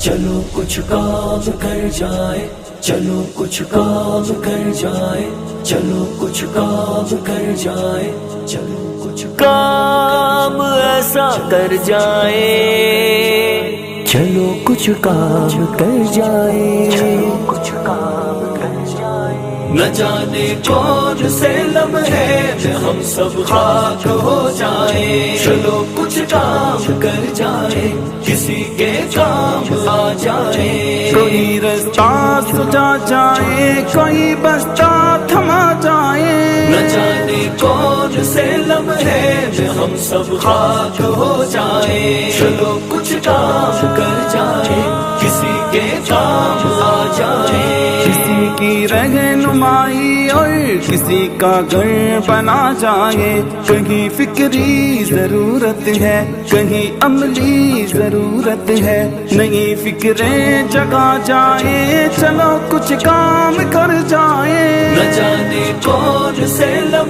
چلو کچھ کام کر جائے، چلو کچھ کام کر جائے، چلو کچھ کام کر جائے، چلو کچھ کام ایسا کر جائے، چلو کچھ کام کر جائے، چلو کچھ کام کر جائے۔ نہ جانے کون سے لمحے میں ہم سب خاک ہو جائیں، چلو کچھ کام کر جائے، کسی کے کام آ جائے۔ کوئی رستہ سجا جائے، کوئی بستہ تھما جائے، نہ جانے کون سے لمحے میں ہم سب خاک ہو جائیں، چلو کچھ کام کر جائے، کسی کے کام آ جائے۔ کسی کی رہنمائی اور کسی کا گھر بنا جائے، کہیں فکری ضرورت ہے، کہیں عملی ضرورت ہے، نئی فکریں جگا جائے، چلو کچھ کام کر جائے۔ نہ جانے کون سے لمحے